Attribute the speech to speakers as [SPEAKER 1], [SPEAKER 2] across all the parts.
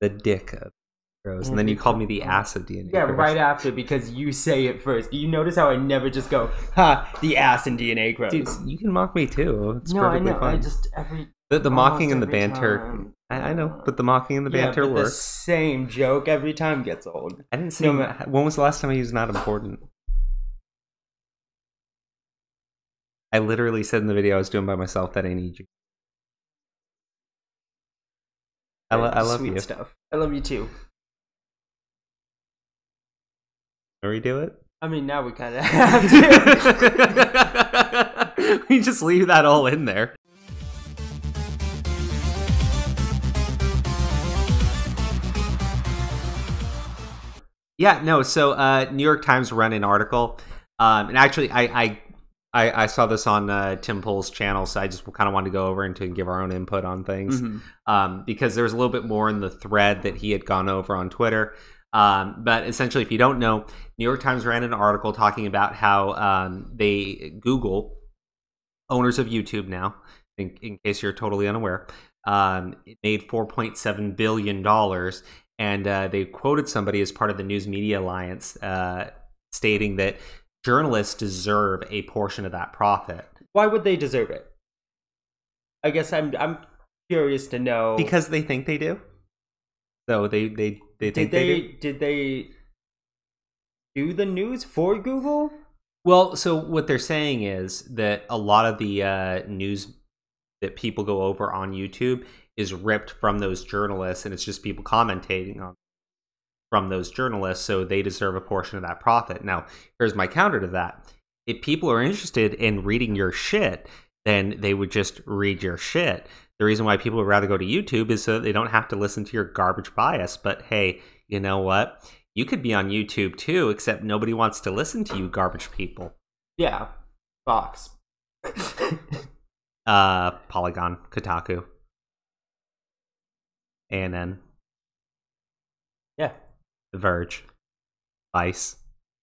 [SPEAKER 1] The dick of Crows. And then you called me the ass of DNA.
[SPEAKER 2] Yeah,
[SPEAKER 1] Crows.
[SPEAKER 2] right after, because you say it first. You notice how I never just go, ha, the ass in DNA Crows.
[SPEAKER 1] Dude, you can mock me too. It's
[SPEAKER 2] no,
[SPEAKER 1] perfectly
[SPEAKER 2] I know.
[SPEAKER 1] fine.
[SPEAKER 2] I just
[SPEAKER 1] the mocking and the banter. I know, but the mocking and the banter
[SPEAKER 2] but
[SPEAKER 1] works.
[SPEAKER 2] The same joke every time gets old.
[SPEAKER 1] I didn't say. When was the last time I used not important? I literally said in the video I was doing by myself that I need you. I love
[SPEAKER 2] Sweet
[SPEAKER 1] you.
[SPEAKER 2] Stuff. I love you too.
[SPEAKER 1] Can we do it?
[SPEAKER 2] I mean, now we kind of have to.
[SPEAKER 1] We just leave that all in there. Yeah, no. So, New York Times ran an article, and actually, I saw this on Tim Pool's channel, so I just kind of wanted to go over and to give our own input on things, because there was a little bit more in the thread that he had gone over on Twitter. But essentially, if you don't know, New York Times ran an article talking about how Google, owners of YouTube now, in case you're totally unaware, it made $4.7 billion, and they quoted somebody as part of the News Media Alliance stating that journalists deserve a portion of that profit.
[SPEAKER 2] Why would they deserve it? I guess I'm curious to know.
[SPEAKER 1] Because they think they do. So they think they do.
[SPEAKER 2] Did they do the news for Google?
[SPEAKER 1] Well, so what they're saying is that a lot of the news that people go over on YouTube is ripped from those journalists, and it's just people commentating on from those journalists, so they deserve a portion of that profit. Now, here's my counter to that. If people are interested in reading your shit, then they would just read your shit. The reason why people would rather go to YouTube is so that they don't have to listen to your garbage bias. But hey, you know what? You could be on YouTube too, except nobody wants to listen to you garbage people.
[SPEAKER 2] Yeah. Fox.
[SPEAKER 1] Polygon, Kotaku, ANN.
[SPEAKER 2] Yeah.
[SPEAKER 1] The Verge. Vice.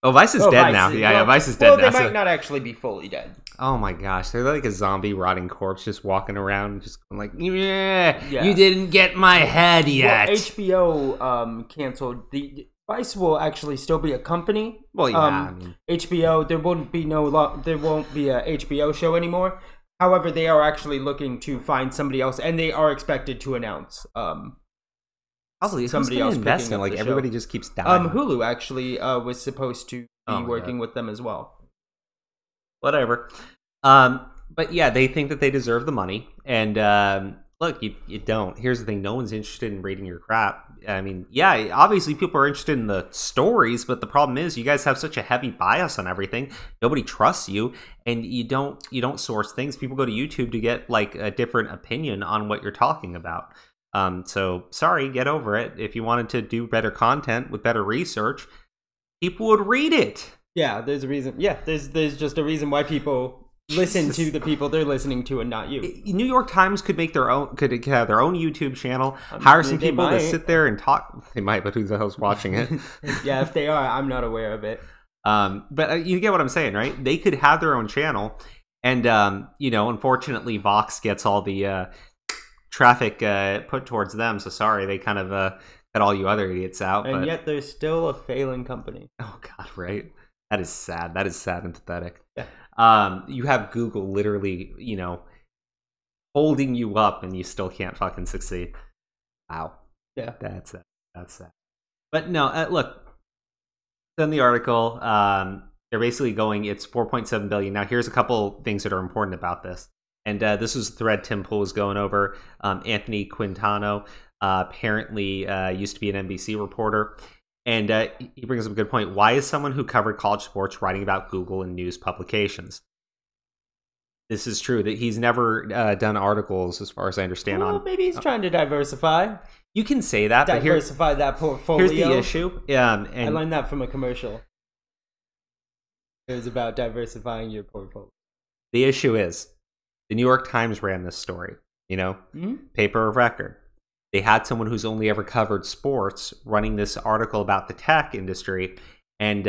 [SPEAKER 1] Oh, Vice is dead now. Yeah, Vice is dead now.
[SPEAKER 2] Well, they might not actually be fully dead.
[SPEAKER 1] Oh my gosh, they're like a zombie rotting corpse just walking around, just going like, yeah, you didn't get my head yet.
[SPEAKER 2] Well, HBO canceled. The Vice will actually still be a company.
[SPEAKER 1] Well, yeah. I mean,
[SPEAKER 2] HBO, there won't be a HBO show anymore. However, they are actually looking to find somebody else, and they are expected to announce
[SPEAKER 1] probably somebody else picking up like the everybody show. Just keeps dying.
[SPEAKER 2] Hulu actually was supposed to be working with them as well.
[SPEAKER 1] Whatever. But yeah, they think that they deserve the money, and look, you don't. Here's the thing: no one's interested in reading your crap. I mean, yeah, obviously people are interested in the stories, but the problem is you guys have such a heavy bias on everything. Nobody trusts you, and you don't source things. People go to YouTube to get like a different opinion on what you're talking about. So sorry, get over it. If you wanted to do better content with better research, people would read it.
[SPEAKER 2] Yeah, there's a reason. Yeah, there's just a reason why people listen to the people they're listening to and not you.
[SPEAKER 1] New York Times could make their own, could have their own YouTube channel, hire some people to sit there and talk. They might, but who the hell's watching it?
[SPEAKER 2] Yeah, if they are, I'm not aware of it.
[SPEAKER 1] But you get what I'm saying, right? They could have their own channel, and unfortunately, Vox gets all the traffic put towards them. So sorry, they kind of cut all you other idiots out.
[SPEAKER 2] And yet, they're still a failing company.
[SPEAKER 1] Oh God, right? That is sad. That is sad and pathetic.
[SPEAKER 2] Yeah.
[SPEAKER 1] You have Google literally, holding you up, and you still can't fucking succeed. Wow.
[SPEAKER 2] Yeah.
[SPEAKER 1] That's sad. But no, look. In the article, they're basically going, it's $4.7 billion. Now, here's a couple things that are important about this. And this was the thread Tim Pool was going over. Anthony Quintano apparently used to be an NBC reporter. And he brings up a good point. Why is someone who covered college sports writing about Google in news publications? This is true, that he's never done articles, as far as I understand.
[SPEAKER 2] Well, maybe he's trying to diversify.
[SPEAKER 1] You can say that,
[SPEAKER 2] diversify that portfolio.
[SPEAKER 1] Here's the issue. And
[SPEAKER 2] I learned that from a commercial. It was about diversifying your portfolio.
[SPEAKER 1] The issue is, the New York Times ran this story, paper of record. They had someone who's only ever covered sports running this article about the tech industry. And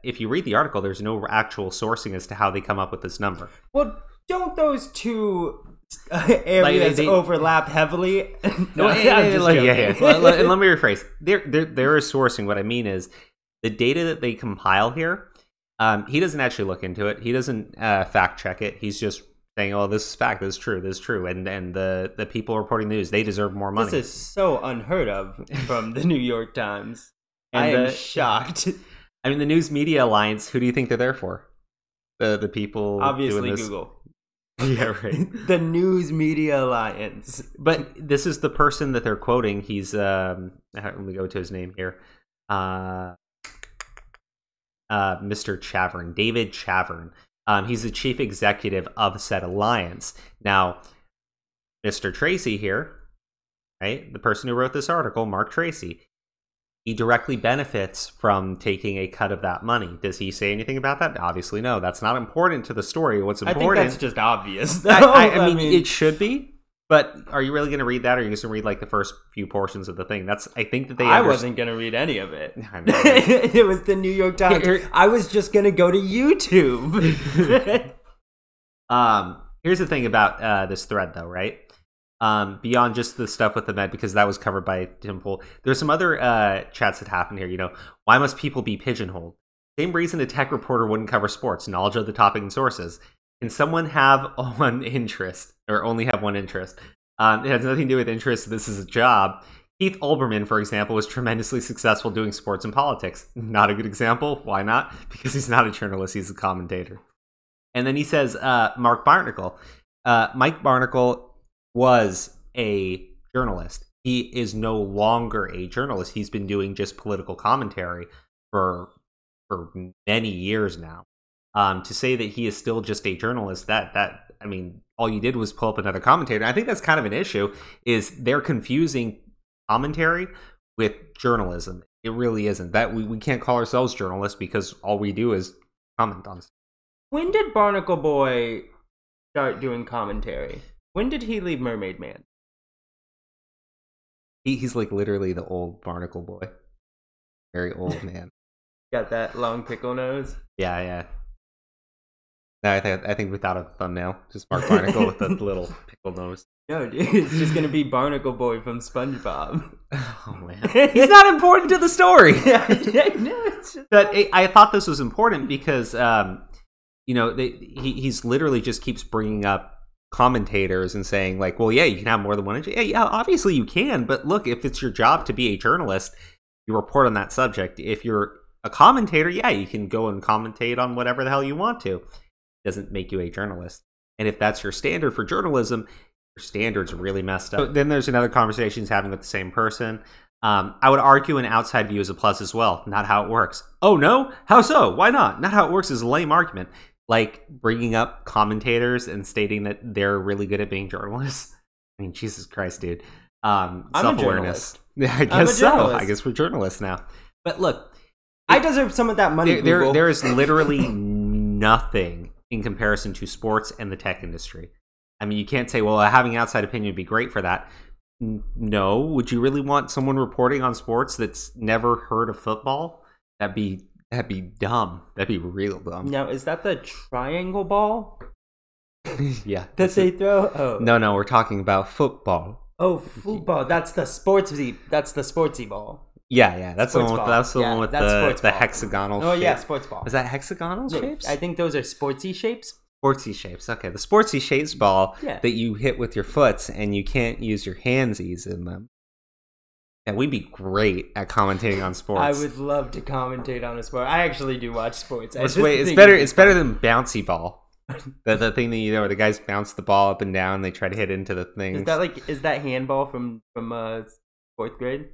[SPEAKER 1] if you read the article, there's no actual sourcing as to how they come up with this number.
[SPEAKER 2] Well, don't those two areas overlap heavily. No,
[SPEAKER 1] yeah. Let me rephrase. They're sourcing. What I mean is the data that they compile here. He doesn't actually look into it. He doesn't fact check it. He's just saying, "Oh, this is fact. This is true. This is true." And the people reporting the news, they deserve more money.
[SPEAKER 2] This is so unheard of from the New York Times. And I am shocked.
[SPEAKER 1] I mean, the News Media Alliance. Who do you think they're there for? The people
[SPEAKER 2] obviously
[SPEAKER 1] doing this?
[SPEAKER 2] Google.
[SPEAKER 1] Yeah, right.
[SPEAKER 2] The News Media Alliance.
[SPEAKER 1] But this is the person that they're quoting. He's let me go to his name here. Mr. Chavern, David Chavern. He's the chief executive of said alliance. Now, Mr. Tracy here, right? The person who wrote this article, Mark Tracy, he directly benefits from taking a cut of that money. Does he say anything about that? Obviously, no. That's not important to the story. What's important?
[SPEAKER 2] I think that's just obvious.
[SPEAKER 1] I mean, it should be. But are you really going to read that, or are you just going to read like the first few portions of the thing? I think that they.
[SPEAKER 2] I wasn't going to read any of it. It was the New York Times. I was just going to go to YouTube.
[SPEAKER 1] Here's the thing about this thread, though, right? Beyond just the stuff with the Med, because that was covered by Tim Pool. There's some other chats that happened here. You know, why must people be pigeonholed? Same reason a tech reporter wouldn't cover sports, knowledge of the topic and sources. Can someone have one interest, or only have one interest? It has nothing to do with interest. This is a job. Keith Olbermann, for example, was tremendously successful doing sports and politics. Not a good example. Why not? Because he's not a journalist. He's a commentator. And then he says, Mark Barnacle. Mike Barnacle was a journalist. He is no longer a journalist. He's been doing just political commentary for many years now. To say that he is still just a journalist, I mean, all you did was pull up another commentator. I think that's kind of an issue, is they're confusing commentary with journalism. It really isn't. That we can't call ourselves journalists because all we do is comment on stuff.
[SPEAKER 2] When did Barnacle Boy start doing commentary? When did he leave Mermaid Man?
[SPEAKER 1] He's like literally the old Barnacle Boy. Very old man.
[SPEAKER 2] Got that long pickle nose?
[SPEAKER 1] Yeah. No, I think without a thumbnail, just Mark Barnacle with a little pickle nose.
[SPEAKER 2] No, dude, it's just gonna be Barnacle Boy from SpongeBob.
[SPEAKER 1] Oh man, he's not important to the story.
[SPEAKER 2] No, it's just...
[SPEAKER 1] But I thought this was important because, you know, he's literally just keeps bringing up commentators and saying like, well, yeah, you can have more than one interest. Yeah, obviously you can, but look, if it's your job to be a journalist, you report on that subject. If you're a commentator, yeah, you can go and commentate on whatever the hell you want to. Doesn't make you a journalist. And if that's your standard for journalism, your standards are really messed up. So then there's another conversation he's having with the same person. I would argue an outside view is a plus as well. Not how it works. Oh no? How so? Why not? Not how it works is a lame argument. Like bringing up commentators and stating that they're really good at being journalists. I mean, Jesus Christ, dude. Self-awareness. I guess so. I guess we're journalists now. But look,
[SPEAKER 2] I deserve some of that money.
[SPEAKER 1] There is literally nothing in comparison to sports and the tech industry. I mean, you can't say, well, having outside opinion would be great for that. No. Would you really want someone reporting on sports that's never heard of football? That'd be dumb. That'd be real dumb.
[SPEAKER 2] Now, is that the triangle ball?
[SPEAKER 1] Yeah.
[SPEAKER 2] That they throw? Oh.
[SPEAKER 1] No, we're talking about football.
[SPEAKER 2] Oh, football. That's the sportsy ball.
[SPEAKER 1] Yeah, that's the one with the hexagonal shape.
[SPEAKER 2] Oh, yeah, sports ball.
[SPEAKER 1] Is that hexagonal shapes?
[SPEAKER 2] I think those are sportsy shapes.
[SPEAKER 1] Sportsy shapes. Okay, the sportsy shapes ball that you hit with your foots and you can't use your handsies in them. Yeah, we'd be great at commentating on sports.
[SPEAKER 2] I would love to commentate on a sport. I actually do watch sports.
[SPEAKER 1] It's better than bouncy ball. the thing that where the guys bounce the ball up and down and they try to hit into the things.
[SPEAKER 2] Is that handball from fourth grade?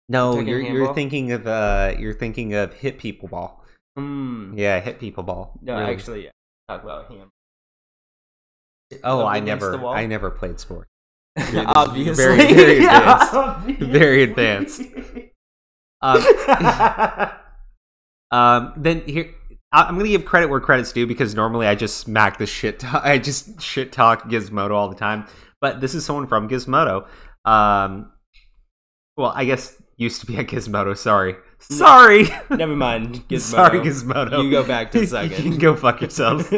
[SPEAKER 1] No, you're thinking of hit people ball. Yeah, hit people ball.
[SPEAKER 2] No, really. Actually, talk about handball.
[SPEAKER 1] Oh, I never played sports.
[SPEAKER 2] Obviously,
[SPEAKER 1] very advanced. Very advanced. Then here, I'm going to give credit where credit's due because normally I just smack the shit. I just shit talk Gizmodo all the time, but this is someone from Gizmodo. Well, I guess used to be at Gizmodo. Sorry.
[SPEAKER 2] Never mind. Gizmodo.
[SPEAKER 1] Sorry, Gizmodo.
[SPEAKER 2] You go back to second.
[SPEAKER 1] You can go fuck yourselves.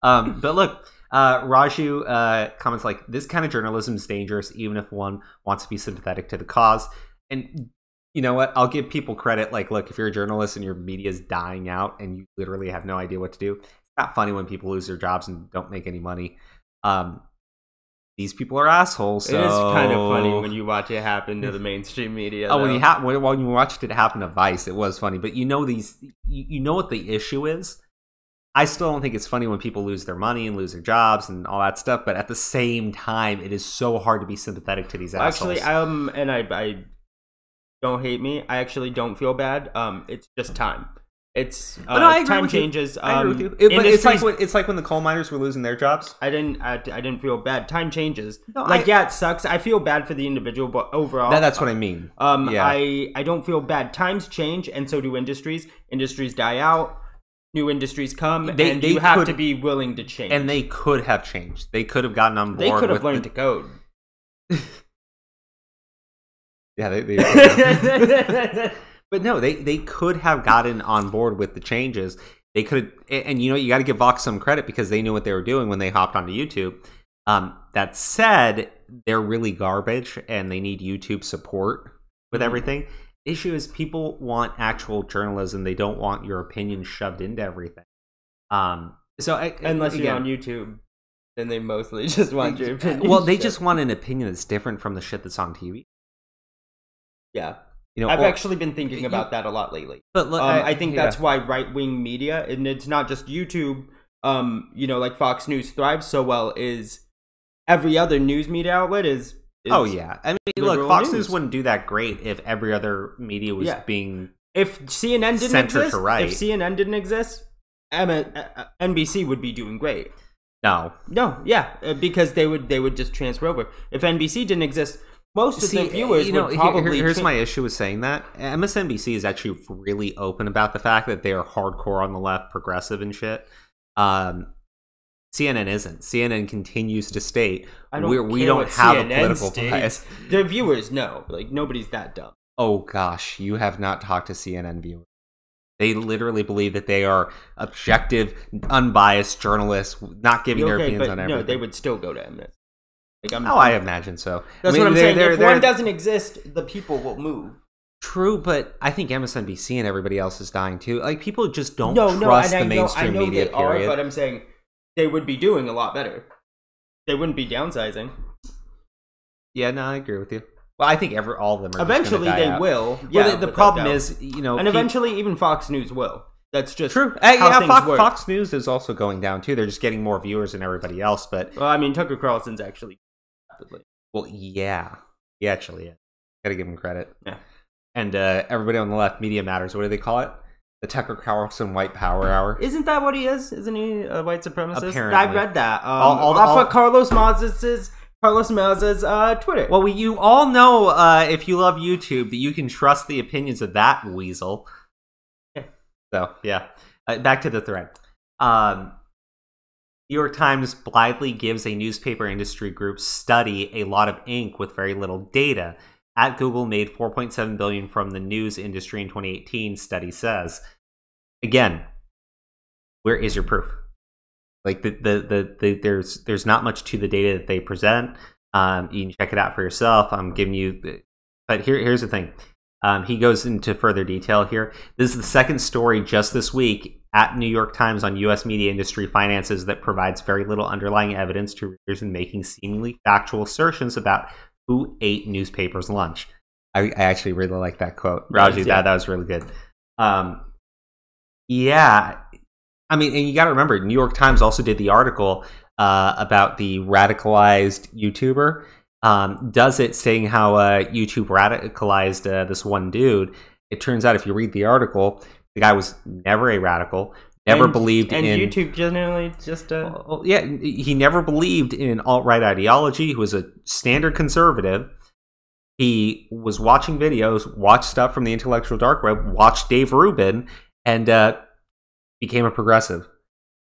[SPEAKER 1] But look, Raju comments like, this kind of journalism is dangerous, even if one wants to be sympathetic to the cause. And you know what? I'll give people credit. Like, look, if you're a journalist and your media is dying out and you literally have no idea what to do, it's not funny when people lose their jobs and don't make any money. These people are assholes. So...
[SPEAKER 2] It is kind of funny when you watch it happen to the mainstream media.
[SPEAKER 1] Oh, when you watched it happen to Vice, it was funny. But you know you know what the issue is. I still don't think it's funny when people lose their money and lose their jobs and all that stuff. But at the same time, it is so hard to be sympathetic to these assholes.
[SPEAKER 2] Actually, and I don't hate me. I actually don't feel bad. It's just time. It's time changes.
[SPEAKER 1] I agree with you. But it's like when the coal miners were losing their jobs.
[SPEAKER 2] I didn't feel bad. Time changes. No, yeah, it sucks. I feel bad for the individual, but overall,
[SPEAKER 1] that's what I mean.
[SPEAKER 2] Yeah. I don't feel bad. Times change, and so do industries. Industries die out. New industries come, and you have to be willing to change.
[SPEAKER 1] And they could have changed. They could have gotten on board.
[SPEAKER 2] They could have learned to code.
[SPEAKER 1] Yeah, they but no, they could have gotten on board with the changes. They could, and you know, you got to give Vox some credit because they knew what they were doing when they hopped onto YouTube. That said, they're really garbage, and they need YouTube support with everything. Issue is people want actual journalism. They don't want your opinion shoved into everything.
[SPEAKER 2] Unless you're on YouTube, then they mostly just want your opinion.
[SPEAKER 1] Well, they just want an opinion that's different from the shit that's on TV.
[SPEAKER 2] Yeah. You know, I've actually been thinking about that a lot lately. But look, I think that's why right-wing media, and it's not just YouTube, you know, like Fox News thrives so well, is every other news media outlet is
[SPEAKER 1] oh, yeah. I mean, look, Fox News wouldn't do that great if every other media was being
[SPEAKER 2] if CNN didn't exist,
[SPEAKER 1] to right.
[SPEAKER 2] If CNN didn't exist, NBC would be doing great.
[SPEAKER 1] No,
[SPEAKER 2] yeah, because they would just transfer over. If NBC didn't exist, most of the viewers would probably...
[SPEAKER 1] Here's my issue with saying that. MSNBC is actually really open about the fact that they are hardcore on the left, progressive and shit. CNN isn't. CNN continues to state we don't have a political bias.
[SPEAKER 2] Their viewers know. Like, nobody's that dumb.
[SPEAKER 1] Oh, gosh. You have not talked to CNN viewers. They literally believe that they are objective, unbiased journalists, not giving their opinions on everything.
[SPEAKER 2] No, they would still go to MS. Like,
[SPEAKER 1] I imagine so.
[SPEAKER 2] That's what I'm saying. If one doesn't exist, the people will move.
[SPEAKER 1] True, but I think MSNBC and everybody else is dying too. Like, people just don't trust the mainstream media,
[SPEAKER 2] they period. But I'm saying they would be doing a lot better. They wouldn't be downsizing.
[SPEAKER 1] Yeah, no, I agree with you. Well, I think all of them are
[SPEAKER 2] eventually they will.
[SPEAKER 1] Yeah, well, the problem is, you know,
[SPEAKER 2] and eventually even Fox News will. That's just
[SPEAKER 1] true.
[SPEAKER 2] How things work.
[SPEAKER 1] Fox News is also going down too. They're just getting more viewers than everybody else. But
[SPEAKER 2] well, I mean, Tucker Carlson's actually.
[SPEAKER 1] Well, yeah, he actually is. Got to give him credit.
[SPEAKER 2] Yeah.
[SPEAKER 1] And everybody on the left, Media Matters. What do they call it? The Tucker Carlson White Power Hour.
[SPEAKER 2] Isn't that what he is? Isn't he a white supremacist?
[SPEAKER 1] Apparently.
[SPEAKER 2] I read that. Off of Carlos Maz's Twitter.
[SPEAKER 1] Well, you all know if you love YouTube that you can trust the opinions of that weasel.
[SPEAKER 2] Yeah.
[SPEAKER 1] So yeah, back to the thread. New York Times blithely gives a newspaper industry group study a lot of ink with very little data. At Google made $4.7 billion from the news industry in 2018, study says. Again, where is your proof? Like there's not much to the data that they present. You can check it out for yourself. I'm giving you, but here's the thing. He goes into further detail here. This is the second story just this week at New York Times on U.S. media industry finances that provides very little underlying evidence to readers in making seemingly factual assertions about who ate newspapers' lunch. I actually really like that quote. Raju, that was really good. Yeah. I mean, and you got to remember, New York Times also did the article about the radicalized YouTuber. Does it saying how YouTube radicalized this one dude. It turns out if you read the article, the guy was never a radical, never believed in...
[SPEAKER 2] And YouTube generally just...
[SPEAKER 1] yeah, he never believed in alt-right ideology. He was a standard conservative. He was watching videos, watched stuff from the intellectual dark web, watched Dave Rubin, and became a progressive.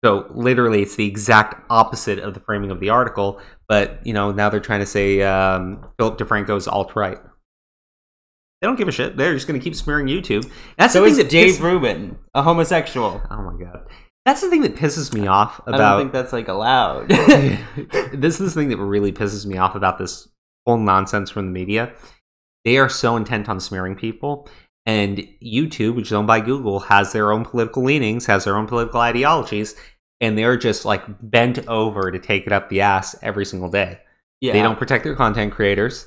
[SPEAKER 1] So literally, it's the exact opposite of the framing of the article. But, you know, now they're trying to say Philip DeFranco's alt-right. They don't give a shit. They're just going to keep smearing YouTube.
[SPEAKER 2] That's so is Dave Rubin a homosexual?
[SPEAKER 1] Oh my god, That's the thing that pisses me off about...
[SPEAKER 2] I don't think that's, like, allowed.
[SPEAKER 1] This is the thing that really pisses me off about this whole nonsense from the media. They are so intent on smearing people. And YouTube, which is owned by Google, has their own political leanings, has their own political ideologies, and they're just, like, bent over to take it up the ass every single day. Yeah. They don't protect their content creators.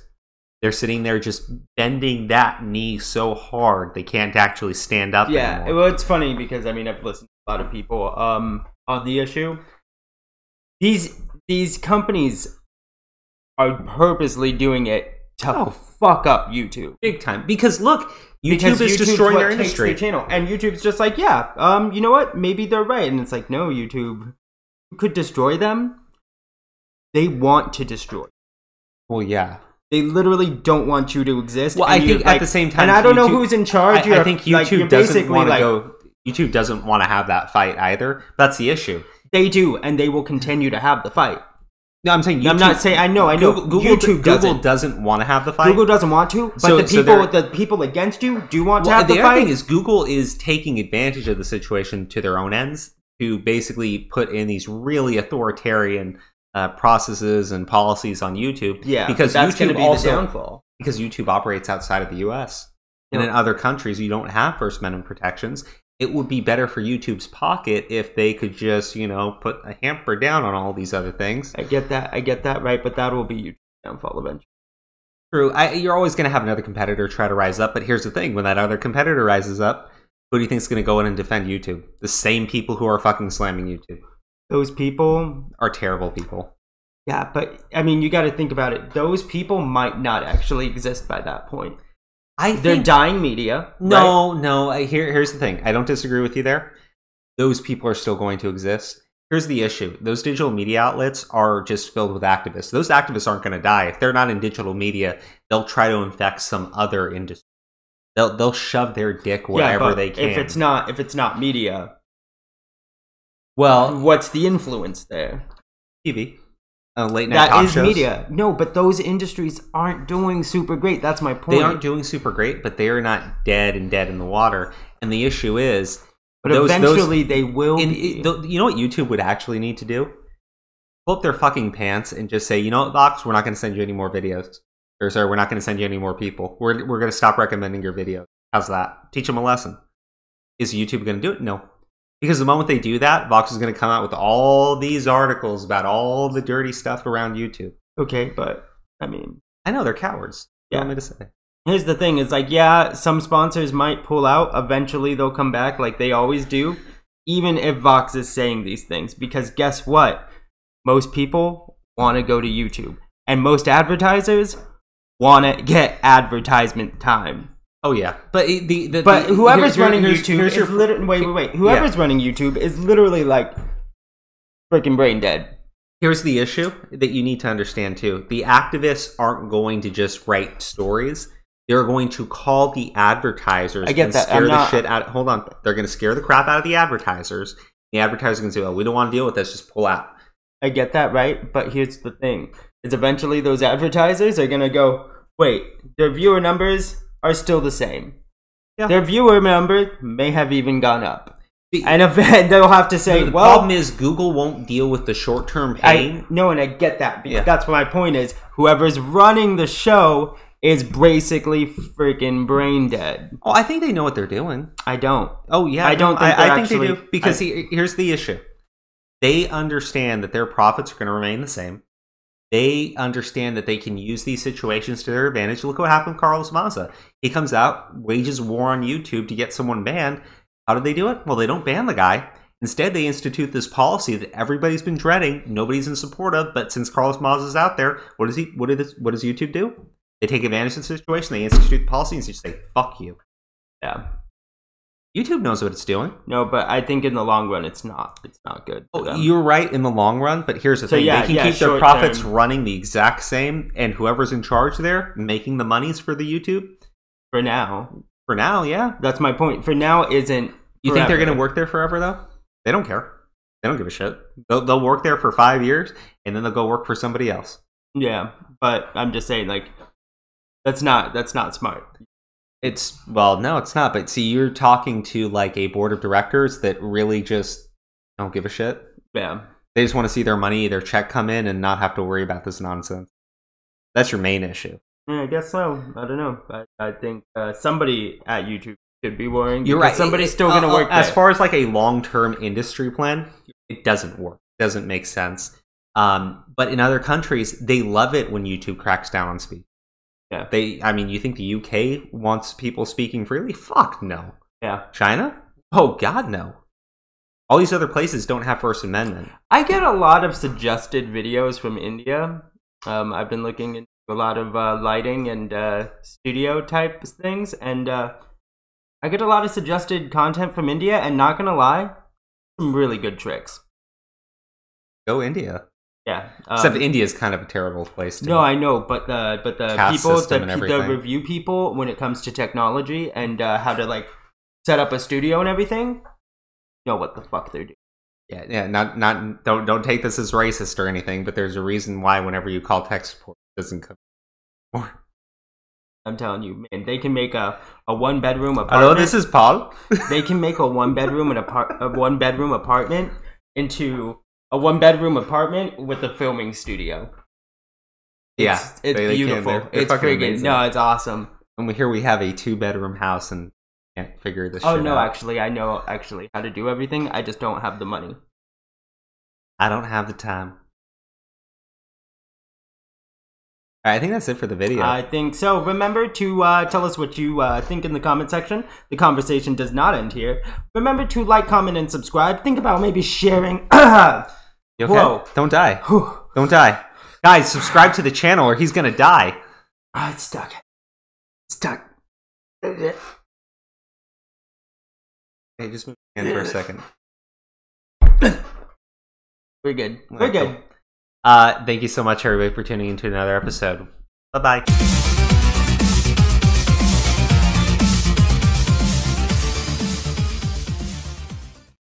[SPEAKER 1] They're sitting there just bending that knee so hard they can't actually stand up anymore.
[SPEAKER 2] Yeah, well, it's funny because, I mean, I've listened to a lot of people on the issue. These companies are purposely doing it to fuck up YouTube.
[SPEAKER 1] Big time. Because, look, YouTube is destroying their industry.
[SPEAKER 2] Their channel. And YouTube's just like, yeah, you know what? Maybe they're right. And it's like, no, YouTube could destroy them. They want to destroy.
[SPEAKER 1] Well, yeah.
[SPEAKER 2] They literally don't want you to exist.
[SPEAKER 1] Well, I think at the same time,
[SPEAKER 2] and I don't know who's in charge.
[SPEAKER 1] I think YouTube doesn't want to go. YouTube doesn't want to have that fight either. That's the issue.
[SPEAKER 2] They do, and they will continue to have the fight.
[SPEAKER 1] No, I'm saying YouTube,
[SPEAKER 2] I'm not saying. I know.
[SPEAKER 1] Google doesn't want to have the fight.
[SPEAKER 2] Google doesn't want to, but the people against you do want to have the fight.
[SPEAKER 1] The other thing is, Google is taking advantage of the situation to their own ends to basically put in these really authoritarian processes and policies on YouTube.
[SPEAKER 2] Yeah,
[SPEAKER 1] because
[SPEAKER 2] that's
[SPEAKER 1] YouTube
[SPEAKER 2] be
[SPEAKER 1] also
[SPEAKER 2] the downfall.
[SPEAKER 1] Because YouTube operates outside of the U.S. and in other countries, you don't have First Amendment protections. It would be better for YouTube's pocket if they could just, put a hamper down on all these other things.
[SPEAKER 2] I get that, right? But that will be YouTube's downfall eventually.
[SPEAKER 1] True. You're always going to have another competitor try to rise up, but here's the thing: when that other competitor rises up, who do you think is going to go in and defend YouTube? The same people who are fucking slamming YouTube.
[SPEAKER 2] Those people
[SPEAKER 1] are terrible people.
[SPEAKER 2] Yeah, but I mean, you got to think about it. Those people might not actually exist by that point. They're dying media.
[SPEAKER 1] No, right? No. Here's the thing. I don't disagree with you there. Those people are still going to exist. Here's the issue. Those digital media outlets are just filled with activists. Those activists aren't going to die. If they're not in digital media, they'll try to infect some other industry. They'll shove their dick wherever they can.
[SPEAKER 2] If it's not media,
[SPEAKER 1] well,
[SPEAKER 2] what's the influence there?
[SPEAKER 1] TV. Late night talk shows. That is media.
[SPEAKER 2] No, but those industries aren't doing super great. That's my point.
[SPEAKER 1] They aren't doing super great, but they are not dead in the water. And the issue is...
[SPEAKER 2] But eventually they will be.
[SPEAKER 1] You know what YouTube would actually need to do? Pull up their fucking pants and just say, you know what, Vox? We're not going to send you any more videos. Or sorry, we're not going to send you any more people. We're going to stop recommending your videos. How's that? Teach them a lesson. Is YouTube going to do it? No. Because the moment they do that, Vox is going to come out with all these articles about all the dirty stuff around YouTube.
[SPEAKER 2] Okay, but, I mean...
[SPEAKER 1] I know, they're cowards.
[SPEAKER 2] Yeah.
[SPEAKER 1] What do you want me to say?
[SPEAKER 2] Here's the thing, it's like, yeah, some sponsors might pull out. Eventually they'll come back like they always do. Even if Vox is saying these things. Because guess what? Most people want to go to YouTube. And most advertisers want to get advertisement time.
[SPEAKER 1] Oh yeah, but
[SPEAKER 2] whoever's running YouTube is literally Whoever's running YouTube is literally like freaking brain dead.
[SPEAKER 1] Here's the issue that you need to understand too: the activists aren't going to just write stories; they're going to call the advertisers and scare the shit out. Hold on, they're going to scare the crap out of the advertisers. The advertisers can say, "Oh, we don't want to deal with this; just pull out."
[SPEAKER 2] I get that, right? But here's the thing: is eventually those advertisers are going to go, "Wait, their viewer numbers are still the same. Yeah. Their viewer number may have even gone up." And they'll have to say,
[SPEAKER 1] the problem is Google won't deal with the short-term pain.
[SPEAKER 2] And I get that. Yeah. That's what my point is. Whoever's running the show is basically freaking brain dead.
[SPEAKER 1] Oh, I think they know what they're doing.
[SPEAKER 2] I don't.
[SPEAKER 1] Oh, yeah.
[SPEAKER 2] I don't think
[SPEAKER 1] I think they do. Because here's the issue. They understand that their profits are going to remain the same. They understand that they can use these situations to their advantage. Look what happened with Carlos Maza. He comes out, wages war on YouTube to get someone banned. How did they do it? Well, they don't ban the guy. Instead, they institute this policy that everybody's been dreading, nobody's in support of, but since Carlos Maza's out there, what does YouTube do? They take advantage of the situation, they institute the policy, and just say, fuck you.
[SPEAKER 2] Yeah.
[SPEAKER 1] YouTube knows what it's doing.
[SPEAKER 2] No, but I think in the long run, it's not good.
[SPEAKER 1] Oh, you're right in the long run, but here's the thing. They can keep their profits running the exact same, and whoever's in charge there, making the monies for the YouTube.
[SPEAKER 2] For now.
[SPEAKER 1] For now, yeah.
[SPEAKER 2] That's my point. For now isn't
[SPEAKER 1] You think they're going to work there forever, though? They don't care. They don't give a shit. They'll work there for 5 years, and then they'll go work for somebody else.
[SPEAKER 2] Yeah, but I'm just saying, like, that's not smart.
[SPEAKER 1] No, it's not. But see, you're talking to like a board of directors that really just Don't give a shit.
[SPEAKER 2] Yeah.
[SPEAKER 1] They just want to see their money, their check come in, and not have to worry about this nonsense. That's your main issue.
[SPEAKER 2] Yeah, I guess so. I don't know. I think somebody at YouTube should be worrying.
[SPEAKER 1] You're right.
[SPEAKER 2] Somebody's still going to work
[SPEAKER 1] as far as like a long-term industry plan, it doesn't work. It doesn't make sense. But in other countries, they love it when YouTube cracks down on speech.
[SPEAKER 2] Yeah.
[SPEAKER 1] I mean, you think the UK wants people speaking freely? Fuck no.
[SPEAKER 2] Yeah.
[SPEAKER 1] China? Oh, God, no. All these other places don't have First Amendment.
[SPEAKER 2] I get a lot of suggested videos from India. I've been looking into a lot of lighting and studio type things, and I get a lot of suggested content from India, and not gonna lie, some really good tricks.
[SPEAKER 1] Go India.
[SPEAKER 2] Yeah.
[SPEAKER 1] Except India's kind of a terrible place.
[SPEAKER 2] No, I know, but the people, the review people, when it comes to technology and how to like set up a studio and everything, know what the fuck they're doing.
[SPEAKER 1] Yeah. Don't take this as racist or anything, but there's a reason why whenever you call tech support, it doesn't come.
[SPEAKER 2] I'm telling you, man, they can make a 1-bedroom apartment.
[SPEAKER 1] Hello, this is Paul.
[SPEAKER 2] They can make a 1-bedroom and a 1-bedroom apartment into a 1-bedroom apartment with a filming studio. It's beautiful. It's friggin' no, it's awesome.
[SPEAKER 1] And here we have a 2-bedroom house and can't figure this shit out.
[SPEAKER 2] Oh no, actually, I know how to do everything. I just don't have the money.
[SPEAKER 1] I don't have the time. I think that's it for the video.
[SPEAKER 2] I think so. Remember to tell us what you think in the comment section. The conversation does not end here. Remember to like, comment, and subscribe. Think about maybe sharing.
[SPEAKER 1] You okay? Whoa. Don't die. Whew. Don't die. Guys, subscribe to the channel or he's gonna die.
[SPEAKER 2] It's stuck. It's stuck.
[SPEAKER 1] Hey, just move your hand for a second.
[SPEAKER 2] We're good. We're good.
[SPEAKER 1] Thank you so much, everybody, for tuning into another episode. Bye-bye.